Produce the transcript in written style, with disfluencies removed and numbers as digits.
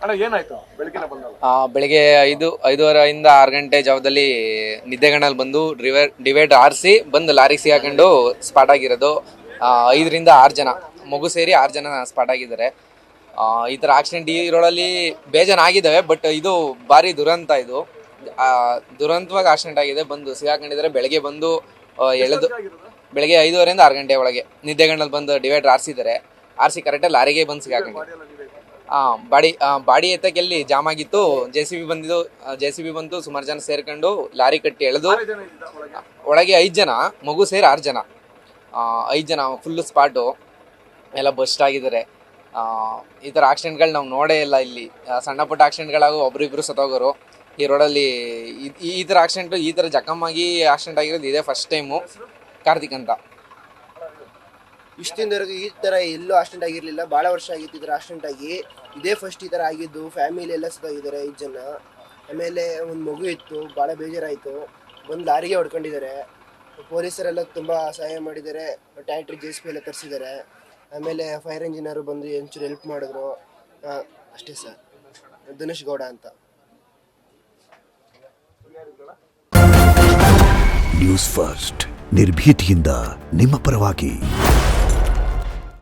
ಅಣ್ಣ ಏನಾಯ್ತು ಬೆಳಕಿನ ಬಂದಾಗ? ಬೆಳಿಗ್ಗೆ 5:30 6 ಗಂಟೆ ಜಾವದಲ್ಲಿ ನಿದ್ದೆಗಣ್ಣಲ್ಲಿ ಬಂದು ಡಿವೈಡ್ ಆರಿಸಿ ಬಂದು ಲಾರಿಗೆ ಸಿಗಾಕೊಂಡು ಸ್ಪಾಟ್ ಆಗಿರೋದು. 5ರಿಂದ 6 ಜನ ಮಗು ಸೇರಿ 6 ಜನ ಸ್ಪಾಟ್ ಆಗಿದ್ದಾರೆ. ಈ ಥರ ಆಕ್ಸಿಡೆಂಟ್ ಈ ರೋಡಲ್ಲಿ ಬೇಜಾನ್ ಆಗಿದ್ದಾವೆ. ಬಟ್ ಇದು ಭಾರಿ ದುರಂತ. ಇದು ದುರಂತವಾಗಿ ಆಕ್ಸಿಡೆಂಟ್ ಆಗಿದೆ. ಬಂದು ಸಿಗಾಕೊಂಡಿದ್ದಾರೆ. ಬೆಳಗ್ಗೆ ಬಂದು ಎಳೆದು ಬೆಳಗ್ಗೆ 5:30ರಿಂದ 6 ಗಂಟೆ ಒಳಗೆ ನಿದ್ದೆಗಣ್ಣಲ್ಲಿ ಬಂದು ಡಿವೈಡರ್ ಆರಿಸಿ ಕರೆಕ್ಟಾಗಿ ಲಾರಿಗೆ ಬಂದು ಸಿಗಾಕೊಂಡಿದ್ದಾರೆ. ಬಾಡಿ ಎತ್ತಕ್ಕೆ ಎಲ್ಲಿ ಜಾಮ್ ಆಗಿತ್ತು. ಜೆ ಸಿ ಬಿ ಬಂತು. ಸುಮಾರು ಜನ ಸೇರ್ಕೊಂಡು ಲಾರಿ ಕಟ್ಟಿ ಎಳೆದು ಒಳಗೆ 5 ಜನ ಮಗು ಸೇರಿ 6 ಜನ 5 ಜನ ಫುಲ್ಲು ಸ್ಪಾಟು ಎಲ್ಲ ಬಸ್ಟ್ ಆಗಿದ್ದಾರೆ. ಈ ಥರ ಆಕ್ಸಿಡೆಂಟ್ಗಳು ನಾವು ನೋಡೇ ಇಲ್ಲ ಇಲ್ಲಿ. ಸಣ್ಣ ಪುಟ್ಟ ಆಕ್ಸಿಡೆಂಟ್ಗಳಾಗು ಒಬ್ರಿಬ್ರು ಸತ್ತೋಗೋರು ಈ ರೋಡಲ್ಲಿ. ಈ ಥರ ಆಕ್ಸಿಡೆಂಟು ಈ ಥರ ಜಖಮಾಗಿ ಆಕ್ಸಿಡೆಂಟ್ ಆಗಿರೋದು ಇದೇ ಫಸ್ಟ್ ಟೈಮು. ಕಾರ್ತಿಕ್ ಅಂತ. ಇಷ್ಟಿಂದವರೆಗೂ ಈ ಥರ ಎಲ್ಲೂ ಆಕ್ಸಿಡೆಂಟ್ ಆಗಿರಲಿಲ್ಲ. ಭಾಳ ವರ್ಷ ಆಗಿತ್ತು ಈ ಥರ ಆಕ್ಸಿಡೆಂಟ್ ಆಗಿ. ಇದೇ ಫಸ್ಟ್ ಈ ಥರ ಆಗಿದ್ದು. ಫ್ಯಾಮಿಲಿ ಎಲ್ಲ ಸತ್ತೋಗಿದ್ದಾರೆ 5 ಜನ. ಆಮೇಲೆ ಒಂದು ಮಗು ಇತ್ತು. ಭಾಳ ಬೇಜಾರಾಯಿತು. ಒಂದು ಲಾರಿಗೆ ಹೊಡ್ಕೊಂಡಿದ್ದಾರೆ. ಪೊಲೀಸರೆಲ್ಲ ತುಂಬ ಸಹಾಯ ಮಾಡಿದ್ದಾರೆ. ಟ್ಯಾಕ್ಟ್ರಿ JCB ಎಲ್ಲ ತರಿಸಿದ್ದಾರೆ. ಆಮೇಲೆ ಫೈರ್ ಇಂಜಿನಿಯರು ಬಂದು ಒಂಚೂರು ಹೆಲ್ಪ್ ಮಾಡಿದ್ರು. ಅಷ್ಟೇ ಸರ್. ಧನುಷ್ ಗೌಡ ಅಂತ. ನ್ಯೂಸ್ ಫಸ್ಟ್ ನಿರ್ಭೀತಿಯಿಂದ ನಿಮ್ಮ ಪರವಾಗಿ.